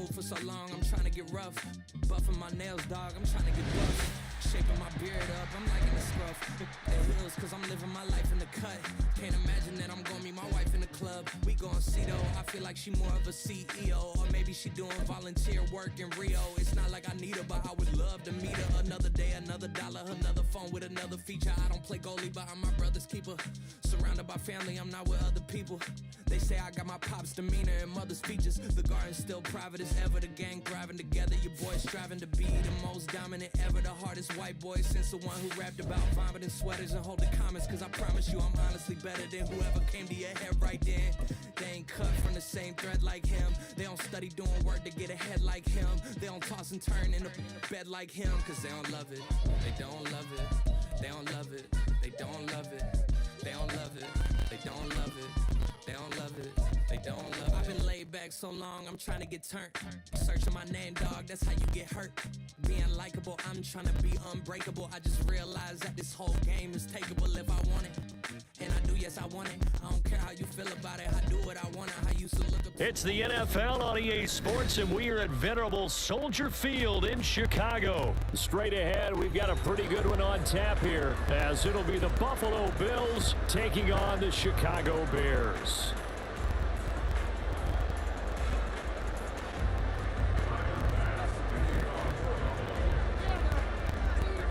smooth for so long, I'm trying to get rough. Buffing my nails, dog, I'm trying to get buff. Shaping my beard up, I'm liking the scruff. The heels, cause I'm living my life in the cut. Can't imagine that I'm gonna meet my wife in the club. We gon' see though, I feel like she more of a CEO. Or maybe she doing volunteer work in Rio. It's not like I need her, but I would love to meet her. Another day, another dollar, another phone with another feature. I don't play goalie, but I'm my brother's keeper. Surrounded by family, I'm not with other people. They say I got my pop's demeanor and mother's features. The garden's still private as ever, the gang thriving together. Your boy striving to be the most dominant ever. The hardest white boy since the one who rapped about vomiting sweaters and holding comments. Cause I promise you I'm honestly better than whoever came to your head right then. They ain't cut from the same thread like him. They don't study doing work to get ahead like him. They don't toss and turn in the bed like him. Cause they don't love it, they don't love it. They don't love it, they don't love it. They don't love it, they don't love it. They don't love it, they don't love it. I've been laid back so long, I'm trying to get turned. Searching my name, dog, that's how you get hurt. Being likable, I'm trying to be unbreakable. I just realized that this whole game is takeable if I want it. And I do, yes, I want it. I don't care how you feel about it. I do what I want. I used to look up. It's the NFL on EA Sports, and we are at venerable Soldier Field in Chicago. Straight ahead, we've got a pretty good one on tap here, as it'll be the Buffalo Bills taking on the Chicago Bears.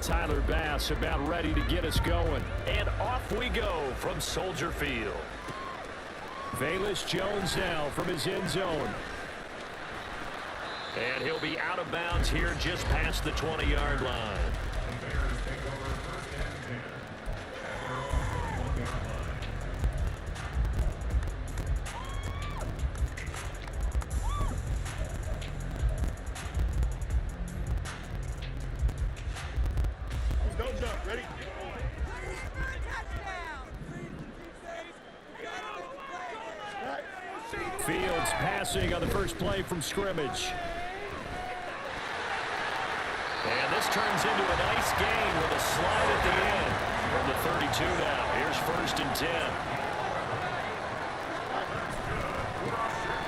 Tyler Bass about ready to get us going. And off we go from Soldier Field. Velus Jones now from his end zone. And he'll be out of bounds here just past the 20-yard line. Fields passing on the first play from scrimmage. And this turns into a nice gain with a slide at the end. From the 32 now. Here's 1st and 10.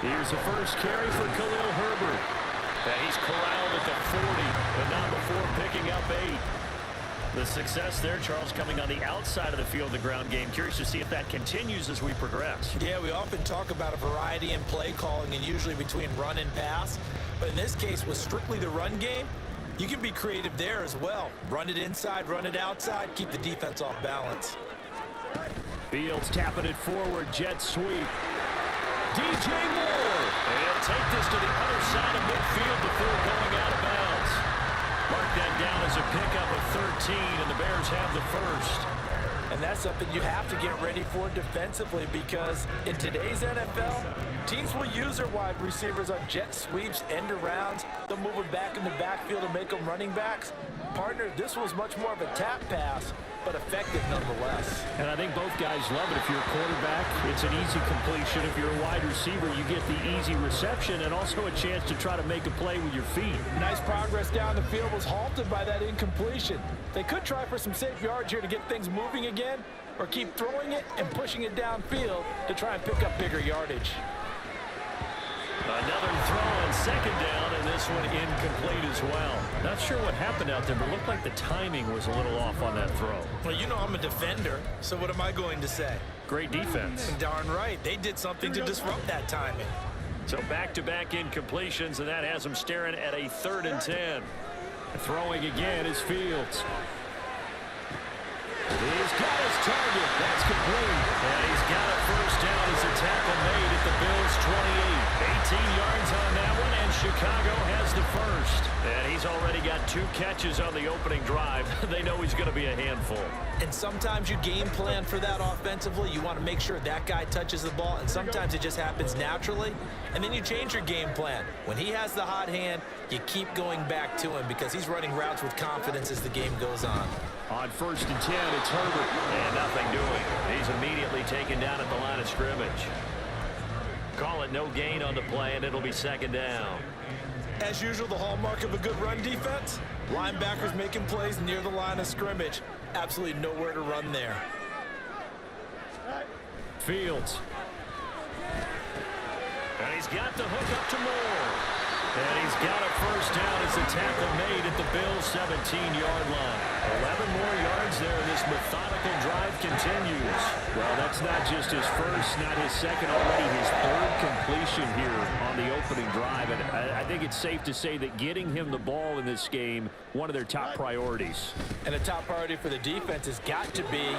Here's the first carry for Khalil Herbert. And he's corralled at the 40, but not before picking up 8. The success there, Charles, coming on the outside of the field, the ground game. Curious to see if that continues as we progress. Yeah, we often talk about a variety in play calling and usually between run and pass. But in this case, with strictly the run game, you can be creative there as well. Run it inside, run it outside, keep the defense off balance. Fields tapping it forward, jet sweep. DJ Moore. And he'll take this to the other side of midfield before going out of bounds. Mark that down as a pickup of 13, and the Bears have the first. And that's something you have to get ready for defensively, because in today's NFL, teams will use their wide receivers on jet sweeps, end arounds. They'll move them back in the backfield and make them running backs. Partner, this was much more of a tap pass, but effective nonetheless. And I think both guys love it. If you're a quarterback, it's an easy completion. If you're a wide receiver, you get the easy reception and also a chance to try to make a play with your feet. Nice progress down the field was halted by that incompletion. They could try for some safe yards here to get things moving again, or keep throwing it and pushing it downfield to try and pick up bigger yardage. Another throw on 2nd down, and this one incomplete as well. Not sure what happened out there, but it looked like the timing was a little off on that throw. Well, you know I'm a defender, so what am I going to say? Great defense. Darn right. They did something to disrupt that timing. So back-to-back incompletions, and that has them staring at a 3rd and 10. Throwing again is Fields. He's got his target. That's complete. And he's got a first down as a tackle made at the Bills' 28. 18 yards on that one, and Chicago has the first. And he's already got 2 catches on the opening drive. They know he's going to be a handful. And sometimes you game plan for that offensively. You want to make sure that guy touches the ball, and sometimes it just happens naturally. And then you change your game plan. When he has the hot hand, you keep going back to him because he's running routes with confidence as the game goes on. On 1st and 10, it's Herbert. And nothing doing. He's immediately taken down at the line of scrimmage. Call it no gain on the play, and it'll be 2nd down. As usual, the hallmark of a good run defense, linebackers making plays near the line of scrimmage. Absolutely nowhere to run there. Fields. And he's got the hook up to Moore. And he's got a first down as the tackle made at the Bills' 17-yard line. 11 more yards there, and this methodical drive continues. Well, that's not just his first, not his second, already his third completion here on the opening drive. And I think it's safe to say that getting him the ball in this game, one of their top priorities. And a top priority for the defense has got to be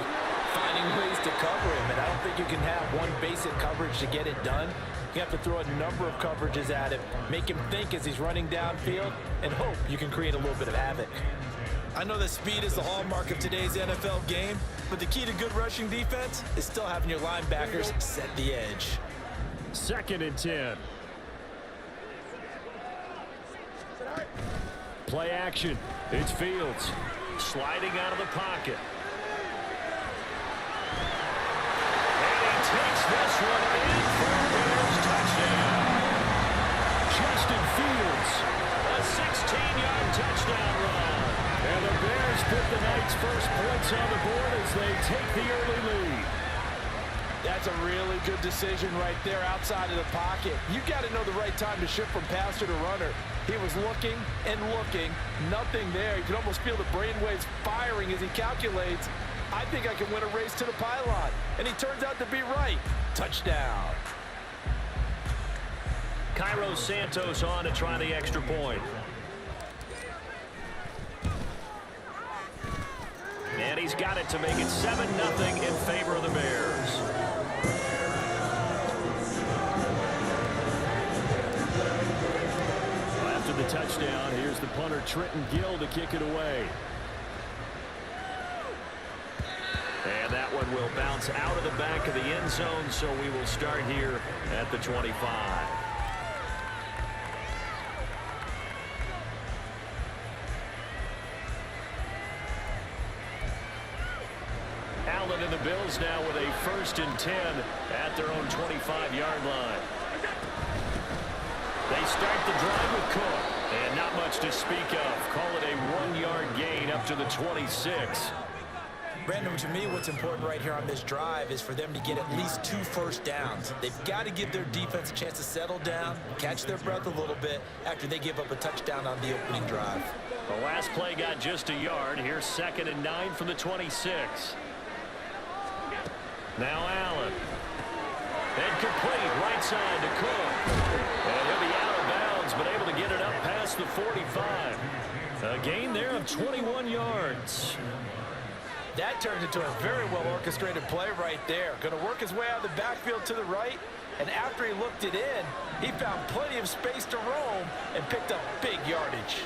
finding ways to cover him. And I don't think you can have one basic coverage to get it done. You have to throw a number of coverages at him, make him think as he's running downfield, and hope you can create a little bit of havoc. I know that speed is the hallmark of today's NFL game, but the key to good rushing defense is still having your linebackers set the edge. 2nd and 10. Play action. It's Fields sliding out of the pocket. And he takes this one in for a Bears touchdown. Justin Fields, a 16-yard touchdown run. And the Bears put the night's first points on the board as they take the early lead. That's a really good decision right there outside of the pocket. You got to know the right time to shift from passer to runner. He was looking and looking, nothing there. You can almost feel the brainwaves firing as he calculates, I think I can win a race to the pylon. And he turns out to be right. Touchdown. Cairo Santos on to try the extra point. And he's got it to make it 7-0 in favor of the Bears. Well, after the touchdown, here's the punter Trenton Gill to kick it away. And that one will bounce out of the back of the end zone, so we will start here at the 25. Allen and the Bills now with a 1st and 10 at their own 25-yard line. They start the drive with Cook, and not much to speak of. Call it a 1-yard gain up to the 26. Brandon, to me, what's important right here on this drive is for them to get at least 2 first downs. They've got to give their defense a chance to settle down, catch their breath a little bit after they give up a touchdown on the opening drive. The last play got just a yard. Here's 2nd and 9 from the 26. Now Allen. And complete right side to Cook. And he'll be out of bounds, but able to get it up past the 45. A gain there of 21 yards. That turned into a very well-orchestrated play right there. Going to work his way out of the backfield to the right, and after he looked it in, he found plenty of space to roam and picked up big yardage.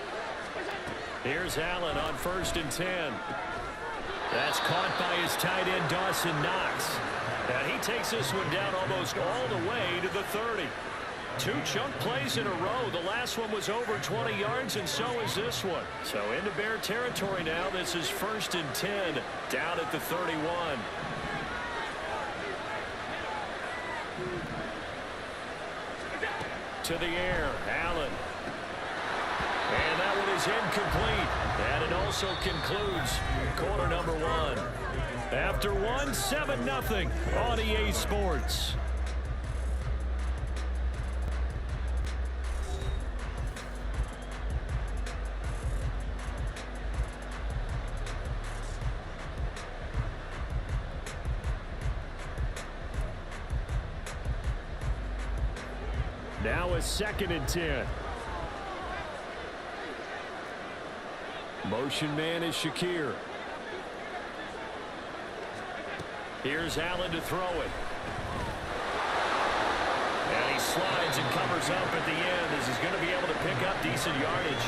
Here's Allen on 1st and 10. That's caught by his tight end, Dawson Knox. And he takes this one down almost all the way to the 30. 2 chunk plays in a row. The last one was over 20 yards, and so is this one. So into Bear territory now. This is 1st and 10 down at the 31. To the air, Allen. And that one is incomplete. And it also concludes quarter number 1. After 1, 7-0 on EA Sports. Now a 2nd and 10. Motion man is Shakir. Here's Allen to throw it. And he slides and covers up at the end as he's going to be able to pick up decent yardage.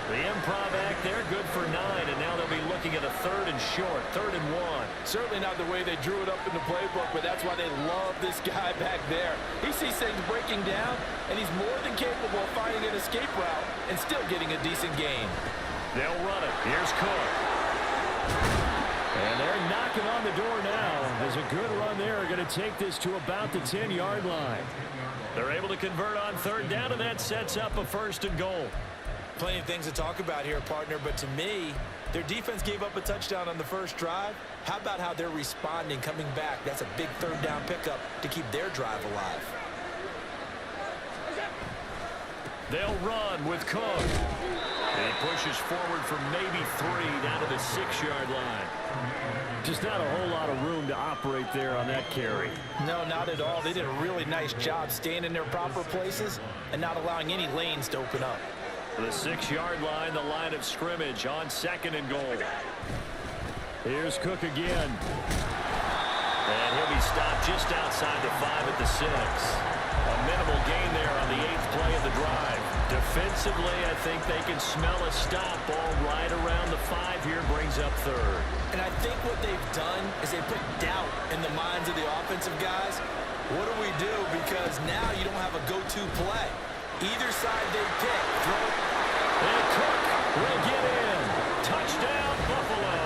The improv act there, good for 9, and now they'll be looking at a 3rd and short, 3rd and 1. Certainly not the way they drew it up in the playbook, but that's why they love this guy back there. He sees things breaking down, and he's more than capable of finding an escape route and still getting a decent gain. They'll run it. Here's Cook. And they're knocking on the door now. There's a good run there. Are going to take this to about the 10-yard line. They're able to convert on 3rd down, and that sets up a 1st and goal. Plenty of things to talk about here, partner, but to me, their defense gave up a touchdown on the first drive. How about how they're responding, coming back? That's a big 3rd down pickup to keep their drive alive. They'll run with Cook. And he pushes forward for maybe 3 down to the 6-yard line. Just not a whole lot of room to operate there on that carry. No, not at all. They did a really nice job staying in their proper places and not allowing any lanes to open up. The 6-yard line, the line of scrimmage on 2nd and goal. Here's Cook again. And he'll be stopped just outside the 5 at the 6. A minimal gain there on the 8th play of the drive. Defensively, I think they can smell a stop. Ball right around the 5 here, brings up 3rd. And I think what they've done is they put doubt in the minds of the offensive guys. What do we do? Because now you don't have a go-to play. Either side they pick, throw it. And Cook will get in. Touchdown, Buffalo.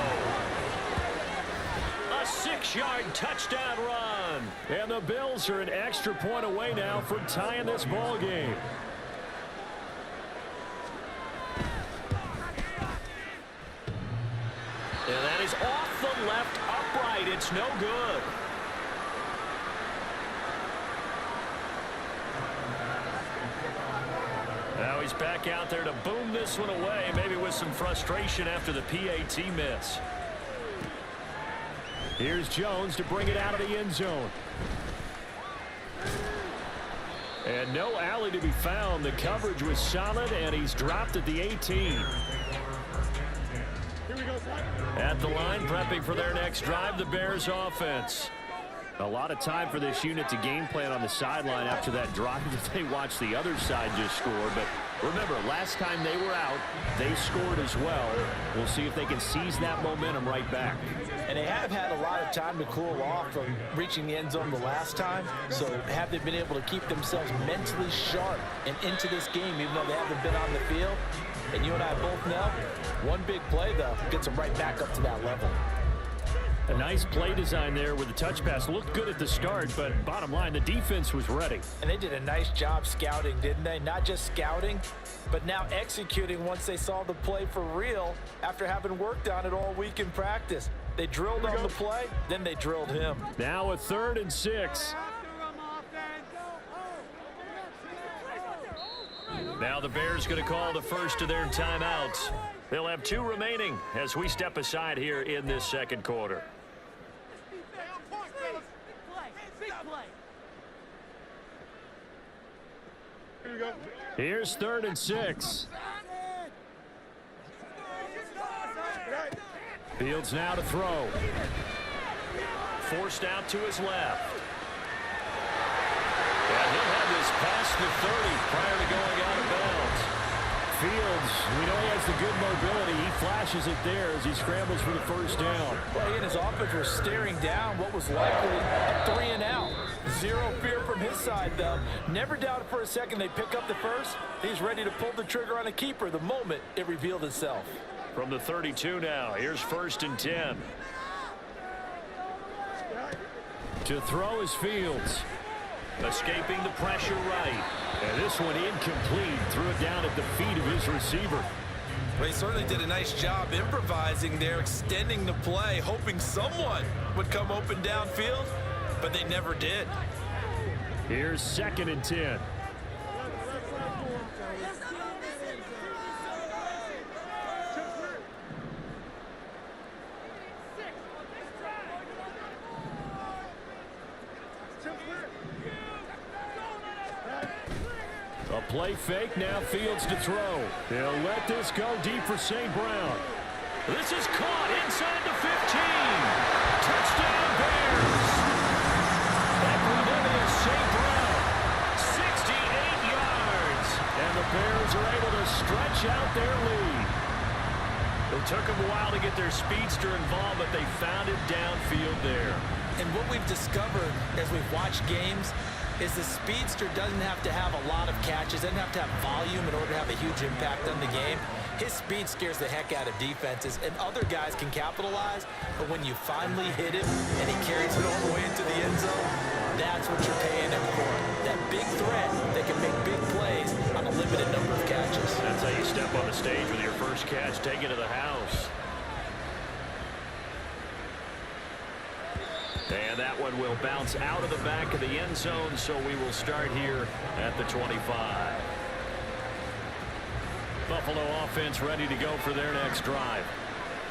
A 6-yard touchdown run. And the Bills are an extra point away now from tying this ball game. And that is off the left upright. It's no good. Now he's back out there to boom this one away, maybe with some frustration after the PAT miss. Here's Jones to bring it out of the end zone. And no alley to be found. The coverage was solid, and he's dropped at the 18. At the line, prepping for their next drive, the Bears offense. A lot of time for this unit to game plan on the sideline after that drive that they watched the other side just score. But remember, last time they were out, they scored as well. We'll see if they can seize that momentum right back. And they have had a lot of time to cool off from reaching the end zone the last time. So have they been able to keep themselves mentally sharp and into this game, even though they haven't been on the field? And you and I both know, one big play, though, gets them right back up to that level. A nice play design there with the touch pass. Looked good at the start, but bottom line, the defense was ready. And they did a nice job scouting, didn't they? Not just scouting, but now executing once they saw the play for real after having worked on it all week in practice. They drilled on the play, then they drilled him. Now a 3rd and 6. Now the Bears going to call the first of their timeouts. They'll have 2 remaining as we step aside here in this 2nd quarter. Here's 3rd and 6. Fields now to throw. Forced out to his left. And he'll have this past the 30 prior to going out of bounds. Fields, we know he has the good mobility. He flashes it there as he scrambles for the first down. Well, he and his offense were staring down what was likely a 3 and out. Zero fear from his side, though. Never doubted for a second they pick up the first. He's ready to pull the trigger on a keeper the moment it revealed itself. From the 32 now, here's 1st and 10. To throw is Fields. Escaping the pressure right. And this one incomplete. Threw it down at the feet of his receiver. Well, he certainly did a nice job improvising there, extending the play, hoping someone would come open downfield, but they never did. Here's 2nd and 10. A play fake, now Fields to throw. They'll let this go deep for St. Brown. This is caught inside the 15. Touchdown Bears. Equanimous St. Brown. 68 yards. And the Bears are able to stretch out their lead. It took them a while to get their speedster involved, but they found it downfield there. And what we've discovered as we've watched games is the speedster doesn't have to have a lot of catches, doesn't have to have volume in order to have a huge impact on the game. His speed scares the heck out of defenses, and other guys can capitalize, but when you finally hit him and he carries it all the way into the end zone, that's what you're paying him for. That big threat that can make big plays on a limited number of catches. That's how you step on the stage with your first catch, take it to the house. And that one will bounce out of the back of the end zone, so we will start here at the 25. Buffalo offense ready to go for their next drive.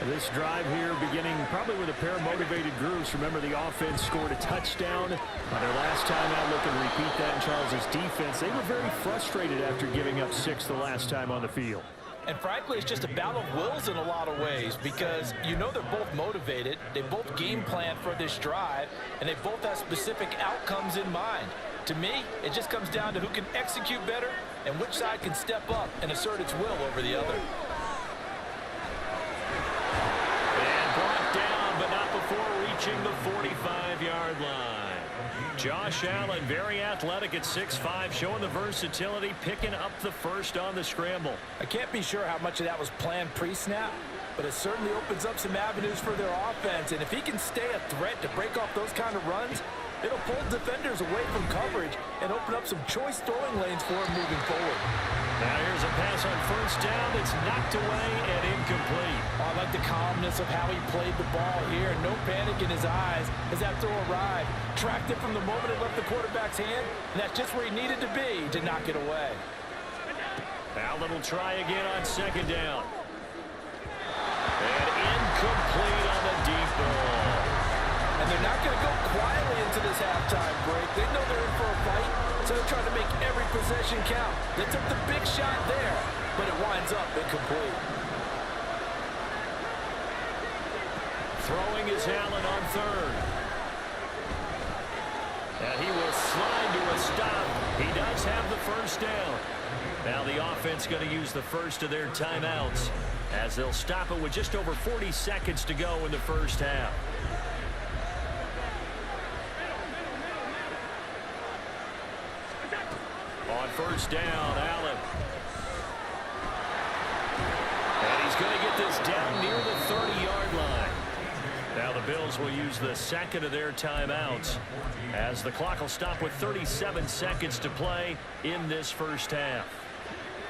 This drive here beginning probably with a pair of motivated groups. Remember, the offense scored a touchdown on their last time out. Looking to repeat that in Charles' defense. They were very frustrated after giving up 6 the last time on the field. And frankly, it's just a battle of wills in a lot of ways because you know they're both motivated. They both game plan for this drive, and they both have specific outcomes in mind. To me, it just comes down to who can execute better and which side can step up and assert its will over the other. But not before reaching the 45-yard line. Josh Allen, very athletic at 6'5", showing the versatility, picking up the first on the scramble. I can't be sure how much of that was planned pre-snap, but it certainly opens up some avenues for their offense. And if he can stay a threat to break off those kind of runs, it'll pull defenders away from coverage and open up some choice throwing lanes for him moving forward. Now here's a pass on first down that's knocked away and incomplete. Oh, I like the calmness of how he played the ball here. No panic in his eyes as that throw arrived. Tracked it from the moment it left the quarterback's hand, and that's just where he needed to be to knock it away. Allen will try again on second down. And incomplete on the deep ball. And they're not going to go quietly into this halftime break. They know they're in for a fight, so they're trying to make every possession count. They took the big shot there, but it winds up incomplete. Throwing is Allen on third. And he will slide to a stop. He does have the first down. Now the offense going to use the first of their timeouts as they'll stop it with just over 40 seconds to go in the first half. On first down, Allen. And he's going to get this down near the 30-yard line. Now the Bills will use the second of their timeouts as the clock will stop with 37 seconds to play in this first half.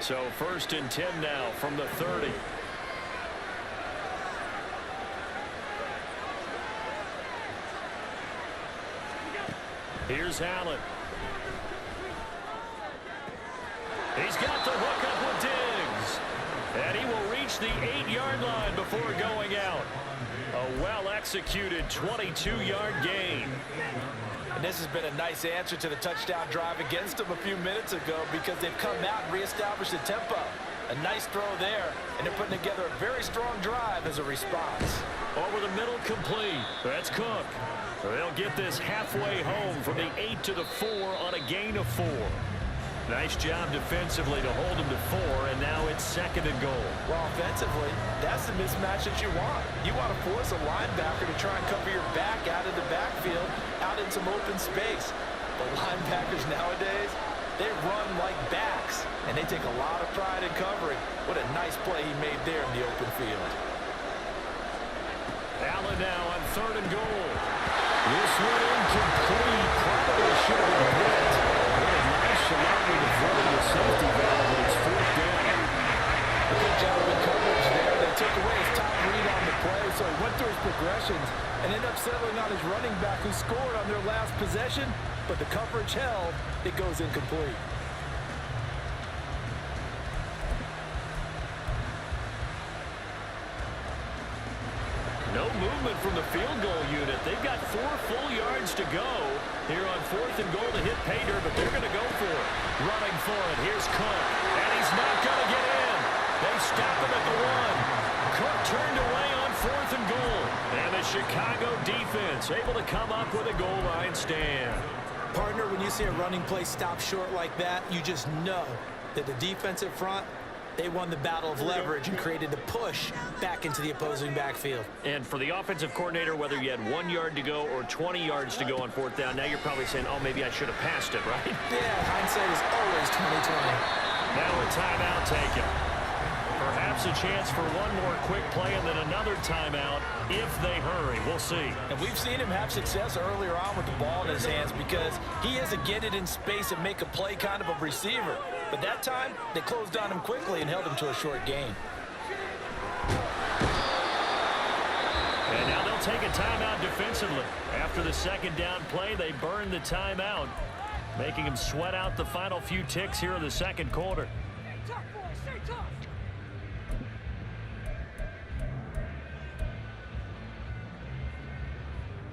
So 1st and 10 now from the 30. Here's Allen. He's got the hook up with Diggs. And he will reach the 8-yard line before going out. A well-executed 22-yard gain. And this has been a nice answer to the touchdown drive against them a few minutes ago because they've come out and reestablished the tempo. A nice throw there, and they're putting together a very strong drive as a response. Over the middle, complete. That's Cook. They'll get this halfway home from the 8 to the 4 on a gain of 4. Nice job defensively to hold him to 4, and now it's 2nd and goal. Well, offensively, that's the mismatch that you want. You want to force a linebacker to try and cover your back out of the backfield, out in some open space. The linebackers nowadays, they run like backs, and they take a lot of pride in covering. What a nice play he made there in the open field. Allen now on 3rd and goal. This one incomplete. Probably should have been hit. What a nice allowing to throw the safety valve, but it's 4th down. A good job of coverage there. They took away his top read on the play, so he went through his progressions and ended up settling on his running back who scored on their last possession, but the coverage held. It goes incomplete. No movement from the field goal unit. They've got 4 full yards to go here on 4th and goal to hit Pater, but they're going to go for it. Running for it. Here's Cook, and he's not going to get in. They stop him at the 1. Cook turned away on 4th and goal. And the Chicago defense able to come up with a goal line stand. Partner, when you see a running play stop short like that, you just know that the defensive front, they won the battle of leverage and created the push back into the opposing backfield. And for the offensive coordinator, whether you had 1 yard to go or 20 yards to go on 4th down, now you're probably saying, oh, maybe I should have passed it, right? Yeah, hindsight is always 20/20. Now a timeout taken. Perhaps a chance for one more quick play and then another timeout if they hurry. We'll see. And we've seen him have success earlier on with the ball in his hands because he is a get it in space and make a play kind of a receiver. But that time, they closed on him quickly and held him to a short gain. And now they'll take a timeout defensively. After the 2nd down play, they burn the timeout, making him sweat out the final few ticks here in the 2nd quarter.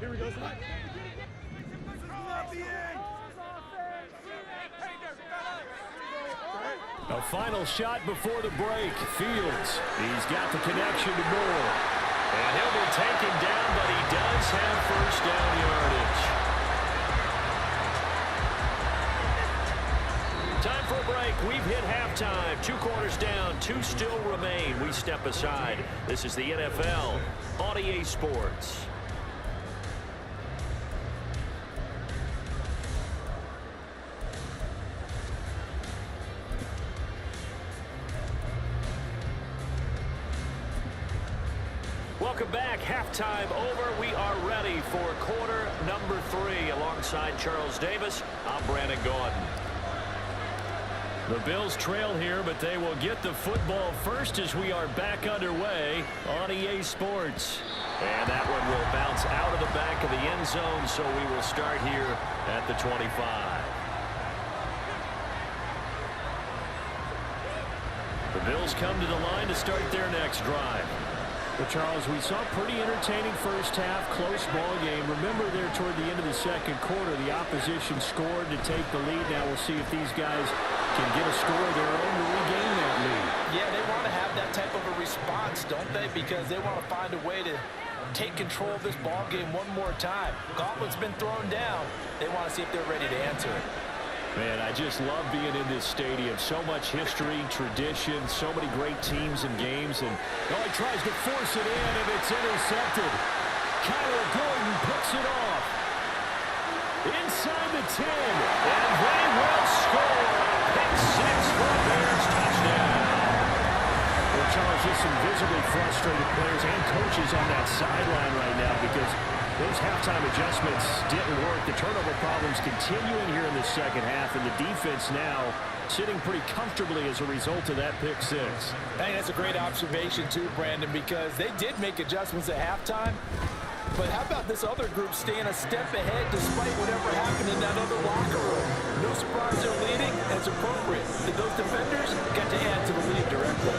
A final shot before the break. Fields, he's got the connection to Moore. And he'll be taken down, but he does have first down yardage. Time for a break. We've hit halftime. 2 quarters down, 2 still remain. We step aside. This is the NFL on EA Sports. Welcome back. Halftime over. We are ready for quarter number 3. Alongside Charles Davis, I'm Brandon Gordon. The Bills trail here, but they will get the football first as we are back underway on EA Sports. And that one will bounce out of the back of the end zone, so we will start here at the 25. The Bills come to the line to start their next drive. Well, Charles, we saw a pretty entertaining first half, close ball game. Remember there toward the end of the second quarter, the opposition scored to take the lead. Now we'll see if these guys can get a score of their own to regain that lead. Yeah, they want to have that type of a response, don't they? Because they want to find a way to take control of this ball game one more time. Gauntlet's been thrown down. They want to see if they're ready to answer it. Man, I just love being in this stadium. So much history, tradition, so many great teams and games. And he tries to force it in, and it's intercepted. Kyler Gordon picks it off. Inside the 10, and they will score. Pick 6 for Bears touchdown. Well, Charles, just some visibly frustrated players and coaches on that sideline right now because those halftime adjustments didn't work. The turnover problems continuing here in the second half, and the defense now sitting pretty comfortably as a result of that pick 6. I think that's a great observation too, Brandon, because they did make adjustments at halftime. But how about this other group staying a step ahead despite whatever happened in that other locker room? No surprise they're leading, and it's appropriate that those defenders got to add to the lead directly.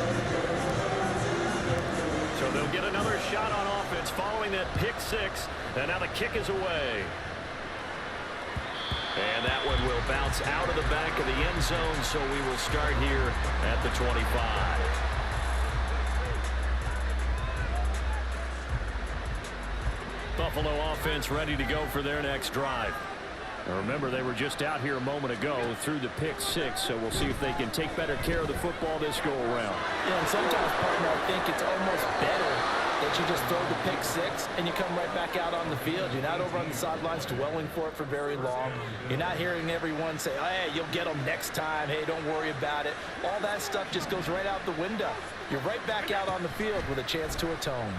So they'll get another shot on offense following that pick 6, and now the kick is away. And that one will bounce out of the back of the end zone, so we will start here at the 25. Buffalo offense ready to go for their next drive. Now remember, they were just out here a moment ago through the pick 6, so we'll see if they can take better care of the football this go around. Yeah, and sometimes, partner, I think it's almost better that you just throw the pick 6 and you come right back out on the field. You're not over on the sidelines dwelling for it for very long. You're not hearing everyone say, hey, you'll get them next time. Hey, don't worry about it. All that stuff just goes right out the window. You're right back out on the field with a chance to atone.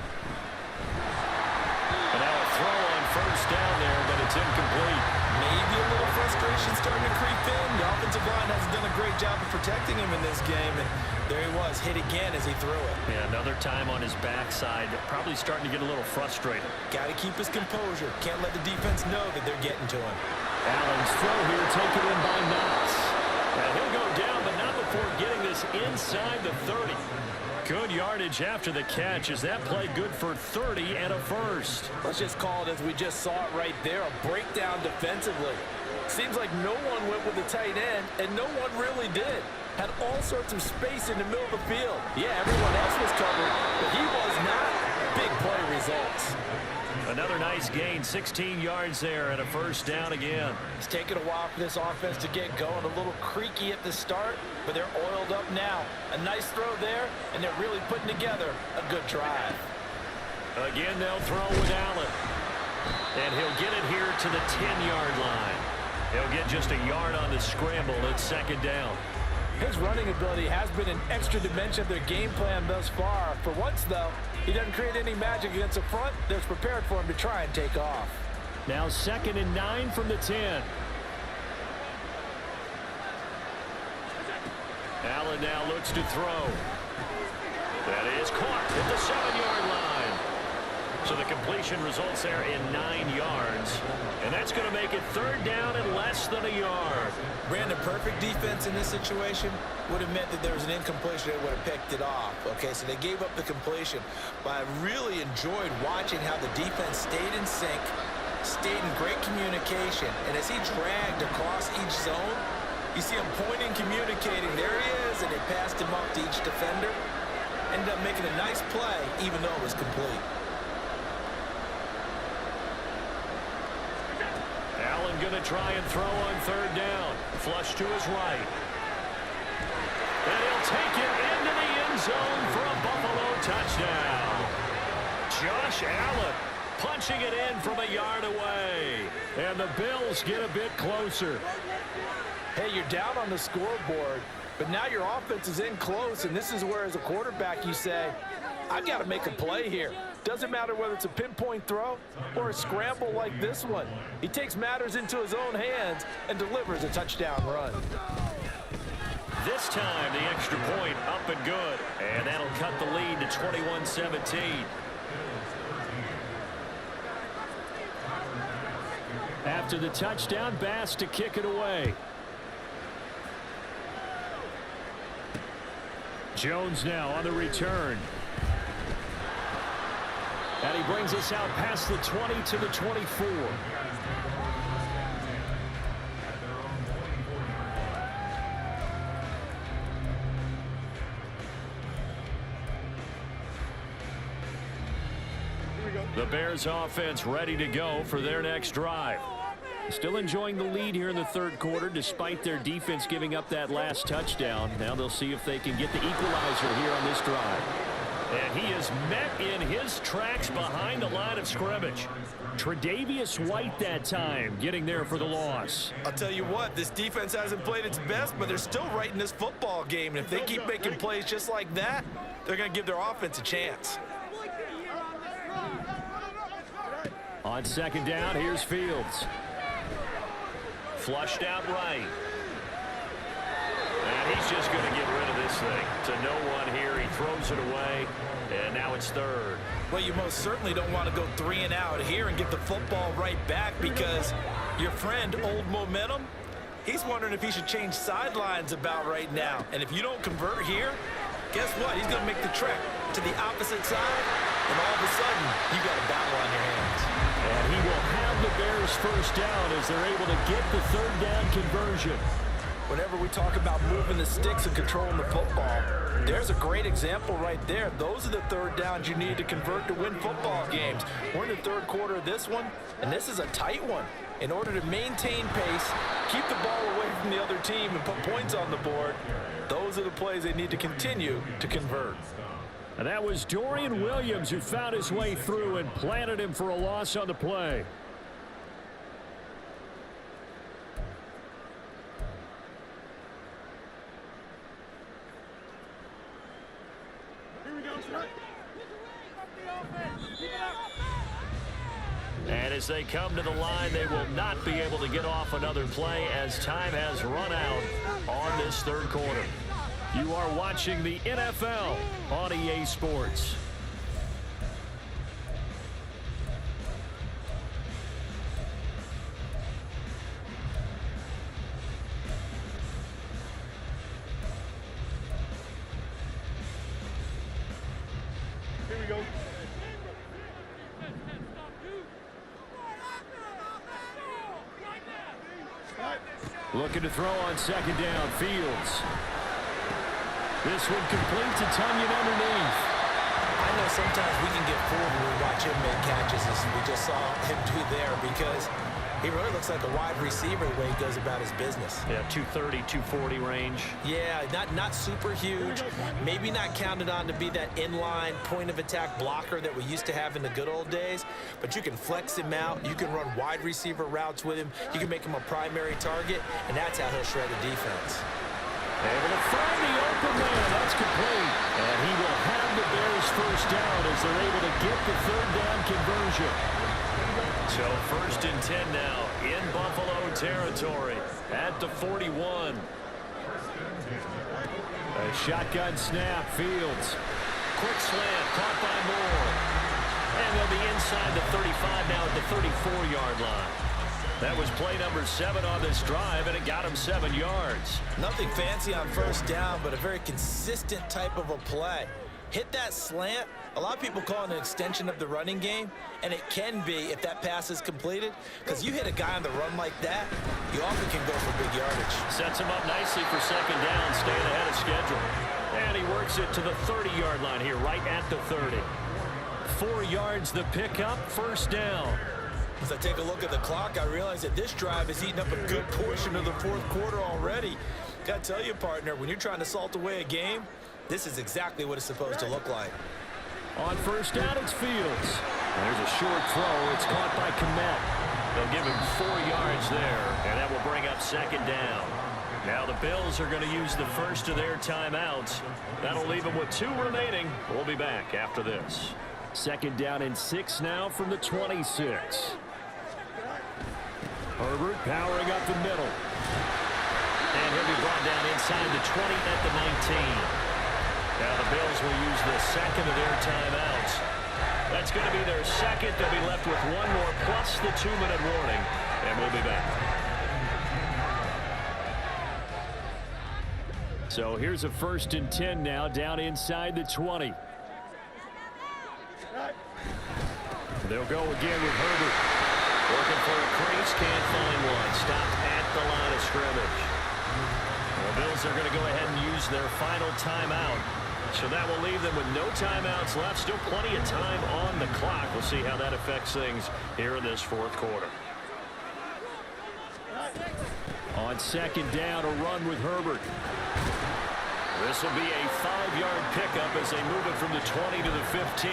And now a throw on first down there, but it's incomplete. Maybe a little frustration starting to creep in. The offensive line hasn't done a great job of protecting him in this game, and there he was, hit again as he threw it. Yeah, another time on his backside, probably starting to get a little frustrated. Got to keep his composure. Can't let the defense know that they're getting to him. Allen's throw here taken in by Knox. And he'll go down, but not before getting this inside the 30. Good yardage after the catch. Is that play good for 30 and a first? Let's just call it as we just saw it right there, a breakdown defensively. Seems like no one went with the tight end, and no one really did. Had all sorts of space in the middle of the field. Yeah, everyone else was covered, but he was not. Big play results. Another nice gain, 16 yards there, and a first down again. It's taken a while for this offense to get going. A little creaky at the start, but they're oiled up now. A nice throw there, and they're really putting together a good drive. Again, they'll throw with Allen. And he'll get it here to the 10-yard line. He'll get just a yard on the scramble. It's second down. His running ability has been an extra dimension of their game plan thus far. For once, though, he doesn't create any magic against the front that's prepared for him to try and take off. Now 2nd and 9 from the 10. Allen now looks to throw. That is caught at the 7-yard line. So the completion results there in 9 yards. And that's going to make it 3rd down and less than a yard. Brandon, perfect defense in this situation would have meant that there was an incompletion. They would have picked it off. Okay, so they gave up the completion. But I really enjoyed watching how the defense stayed in sync, stayed in great communication. And as he dragged across each zone, you see him pointing, communicating. There he is, and they passed him up to each defender. Ended up making a nice play, even though it was complete. Allen going to try and throw on third down. Flush to his right. And he'll take it into the end zone for a Buffalo touchdown. Josh Allen punching it in from a yard away. And the Bills get a bit closer. Hey, you're down on the scoreboard, but now your offense is in close, and this is where, as a quarterback, you say, I've got to make a play here. Doesn't matter whether it's a pinpoint throw or a scramble like this one. He takes matters into his own hands and delivers a touchdown run. This time, the extra point up and good. And that'll cut the lead to 21-17. After the touchdown, Bass to kick it away. Jones now on the return. And he brings us out past the 20 to the 24. The Bears offense ready to go for their next drive. Still enjoying the lead here in the third quarter despite their defense giving up that last touchdown. Now they'll see if they can get the equalizer here on this drive. And he is met in his tracks behind the line of scrimmage. Tre'Davious White that time getting there for the loss. I'll tell you what, this defense hasn't played its best, but they're still right in this football game. And if they keep making plays just like that, they're going to give their offense a chance. On second down, here's Fields. Flushed out right. And he's just going to get rid of this thing to no one here. He throws it away, and now it's third. Well, you most certainly don't want to go 3 and out here and get the football right back, because your friend, Old Momentum, he's wondering if he should change sidelines about right now. And if you don't convert here, guess what? He's going to make the trek to the opposite side, and all of a sudden, you got a battle on your hands. And he will have the Bears first down as they're able to get the third down conversion. Whenever we talk about moving the sticks and controlling the football, there's a great example right there. Those are the third downs you need to convert to win football games. We're in the third quarter of this one, and this is a tight one. In order to maintain pace, keep the ball away from the other team, and put points on the board, those are the plays they need to continue to convert. And that was Dorian Williams who found his way through and planted him for a loss on the play. And as they come to the line, they will not be able to get off another play as time has run out on this third quarter. You are watching the NFL on EA Sports. Here we go. Looking to throw on second down, Fields. This one complete to Tunyon underneath. I know sometimes we can get fooled when we watch him make catches, as we just saw him do there, because he really looks like a wide receiver the way he goes about his business. Yeah, 230, 240 range. Yeah, not super huge. Maybe not counted on to be that inline point-of-attack blocker that we used to have in the good old days, but you can flex him out. You can run wide receiver routes with him. You can make him a primary target, and that's how he'll shred the defense. Able to find the open man. That's complete. And he will have the Bears first down as they're able to get the third down conversion. So first and 10 now in Buffalo territory at the 41. A shotgun snap, Fields. Quick slant, caught by Moore. And they'll be inside the 35 now at the 34-yard line. That was play number 7 on this drive, and it got him 7 yards. Nothing fancy on first down, but a very consistent type of a play. hit that slant. A lot of people call it an extension of the running game, and it can be if that pass is completed, because you hit a guy on the run like that, you often can go for big yardage. Sets him up nicely for second down, staying ahead of schedule. And he works it to the 30-yard line here, right at the 30. 4 yards the pickup, first down. As I take a look at the clock, I realize that this drive has eaten up a good portion of the fourth quarter already. Got to tell you, partner, when you're trying to salt away a game, this is exactly what it's supposed to look like. On first down, it's Fields. There's a short throw. It's caught by Kmet. They'll give him 4 yards there, and that will bring up second down. Now the Bills are going to use the first of their timeouts. That'll leave them with 2 remaining. We'll be back after this. Second down and 6 now from the 26. Herbert powering up the middle. And he'll be brought down inside the 20 at the 19. Now the Bills will use the second of their timeouts. That's going to be their second. They'll be left with 1 more plus the 2-minute warning. And we'll be back. So here's a 1st and 10 now down inside the 20. They'll go again with Herbert. Working for a crease, can't find one. Stopped at the line of scrimmage. The Bills are going to go ahead and use their final timeout. So that will leave them with no timeouts left. Still plenty of time on the clock. We'll see how that affects things here in this fourth quarter. On second down, a run with Herbert. This will be a 5-yard pickup as they move it from the 20 to the 15.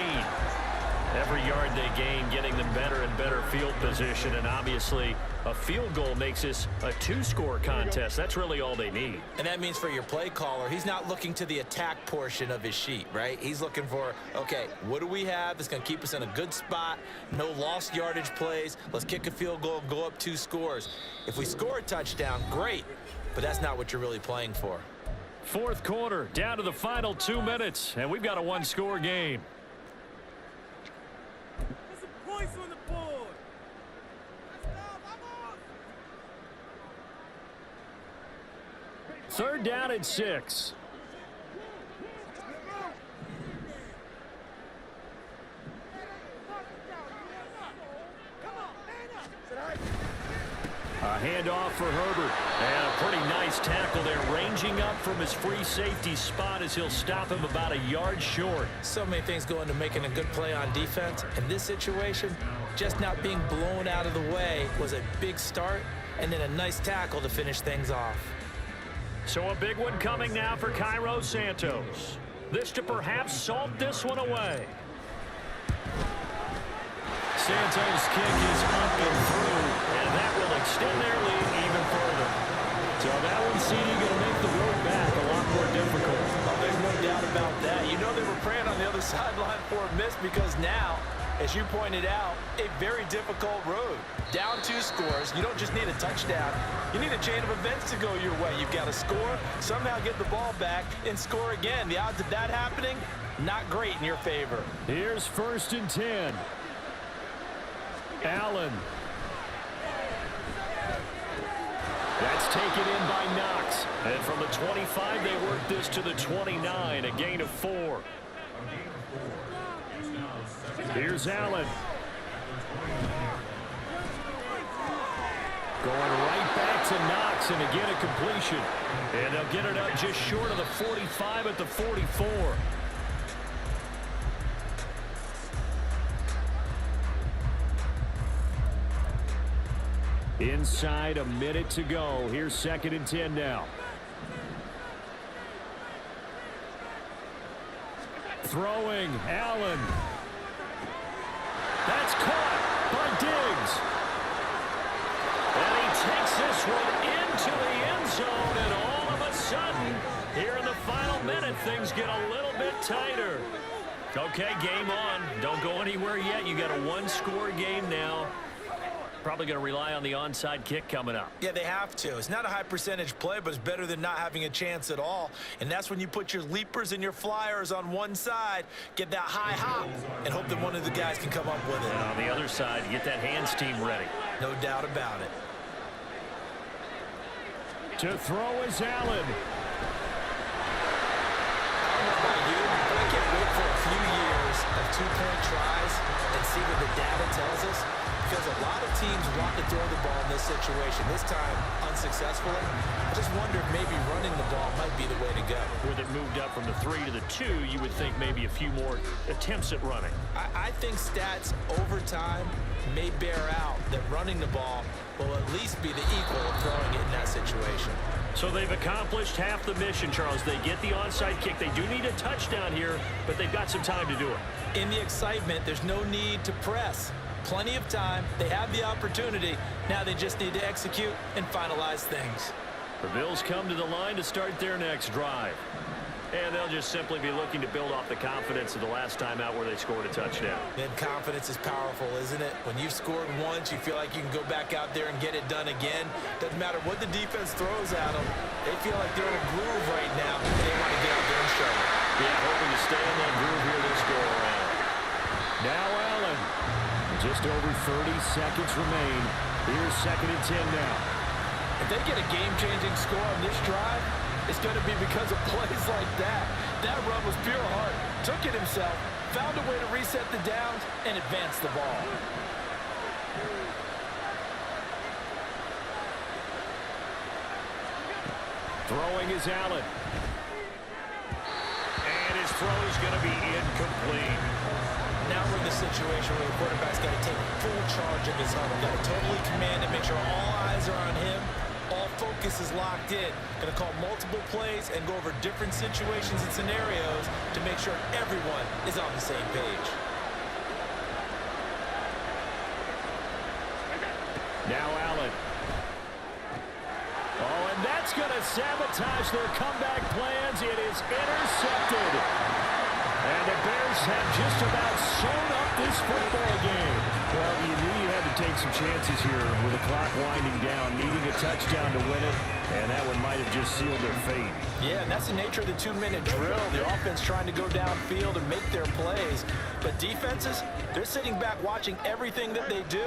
Every yard they gain, getting them better and better field position. And obviously, a field goal makes this a 2-score contest. That's really all they need. And that means for your play caller, he's not looking to the attack portion of his sheet, right? He's looking for, okay, what do we have that's going to keep us in a good spot? No lost yardage plays. Let's kick a field goal and go up 2 scores. If we score a touchdown, great. But that's not what you're really playing for. Fourth quarter, down to the final 2 minutes. And we've got a 1-score game. Points on the board. Third down and 6. A handoff for Herbert. And a pretty nice tackle there, ranging up from his free safety spot as he'll stop him about a yard short. So many things go into making a good play on defense. In this situation, just not being blown out of the way was a big start, and then a nice tackle to finish things off. So a big one coming now for Cairo Santos. This to perhaps salt this one away. Santos' kick is up and through, and that will extend their lead even further. So that one, CD, going to make the road back a lot more difficult. Oh, there's no doubt about that. You know they were praying on the other sideline for a miss, because now, as you pointed out, a very difficult road. Down 2 scores. You don't just need a touchdown. You need a chain of events to go your way. You've got to score, somehow get the ball back, and score again. The odds of that happening, not great in your favor. Here's 1st and 10. Allen. That's taken in by Knox. And from the 25, they work this to the 29, a gain of 4. Here's Allen. Going right back to Knox, and again a completion. And they'll get it up just short of the 45 at the 44. Inside, a minute to go. Here's 2nd and 10 now. Throwing, Allen. That's caught by Diggs. And he takes this one into the end zone, and all of a sudden, here in the final minute, things get a little bit tighter. Okay, game on. Don't go anywhere yet. You got a 1-score game now. Probably going to rely on the onside kick coming up. Yeah, they have to. It's not a high percentage play, but it's better than not having a chance at all. And that's when you put your leapers and your flyers on one side, get that high hop, and hope that one of the guys can come up with it. And on the other side, get that hands team ready. No doubt about it. To throw is Allen. don't know about you, but I can't wait for a few years of two-point tries and see what the data tells us. Because a lot of teams want to throw the ball in this situation, this time unsuccessfully. I just wonder if maybe running the ball might be the way to go. With it moved up from the 3 to the 2, you would think maybe a few more attempts at running. I think stats over time may bear out that running the ball will at least be the equal of throwing it in that situation. So they've accomplished half the mission, Charles. They get the onside kick. They do need a touchdown here, but they've got some time to do it. In the excitement, there's no need to press. Plenty of time. They have the opportunity. Now they just need to execute and finalize things. The Bills come to the line to start their next drive. And they'll just simply be looking to build off the confidence of the last time out where they scored a touchdown. And confidence is powerful, isn't it? When you've scored once, you feel like you can go back out there and get it done again. Doesn't matter what the defense throws at them. They feel like they're in a groove right now, and they want to get out there and show it. Yeah, hoping to stay in that groove here this go around. Now Allen. Just over 30 seconds remain. Here's 2nd and 10 now. If they get a game-changing score on this drive, it's going to be because of plays like that. That run was pure heart. Took it himself, found a way to reset the downs, and advance the ball. Throwing is Allen. And his throw is going to be incomplete. Now we're in the situation where the quarterback's got to take full charge of his huddle. Got to totally command it, make sure all eyes are on him. All focus is locked in. Going to call multiple plays and go over different situations and scenarios to make sure everyone is on the same page. Now Allen. Oh, and that's going to sabotage their comeback plans. It is intercepted. And the Bears have just about sewn up this football game. Well, you knew you had to take some chances here with the clock winding down, needing a touchdown to win it, and that one might have just sealed their fate. Yeah, and that's the nature of the 2-minute drill. The offense trying to go downfield and make their plays. But defenses, they're sitting back watching everything that they do,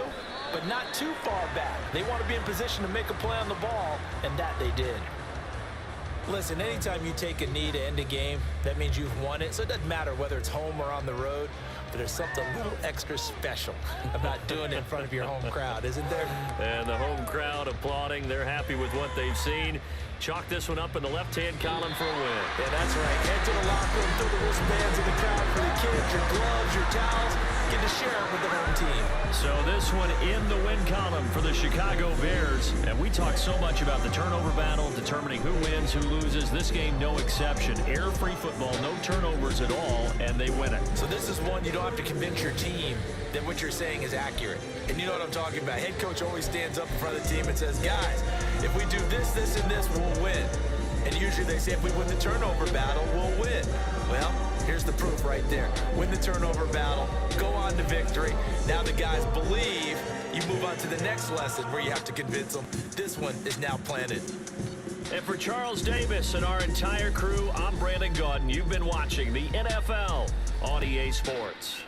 but not too far back. They want to be in position to make a play on the ball, and that they did. Listen, anytime you take a knee to end a game, that means you've won it. So it doesn't matter whether it's home or on the road, but there's something a little extra special about doing it in front of your home crowd, isn't there? And the home crowd applauding. They're happy with what they've seen. Chalk this one up in the left-hand column for a win. Yeah, that's right. Head to the locker room, throw the wristbands in the crowd for the kids, your gloves, your towels. Get to share it with the home team. So this one in the win column for the Chicago Bears. And we talk so much about the turnover battle, determining who wins, who loses. This game, no exception. Error-free football, no turnovers at all, and they win it. So this is one you don't have to convince your team that what you're saying is accurate. And you know what I'm talking about. Head coach always stands up in front of the team and says, guys, if we do this, this, and this, we'll win. And usually they say if we win the turnover battle, we'll win. Well, here's the proof right there. Win the turnover battle, go on to victory. Now the guys believe. You move on to the next lesson where you have to convince them. This one is now planted. And for Charles Davis and our entire crew, I'm Brandon Gaudin. You've been watching the NFL on EA Sports.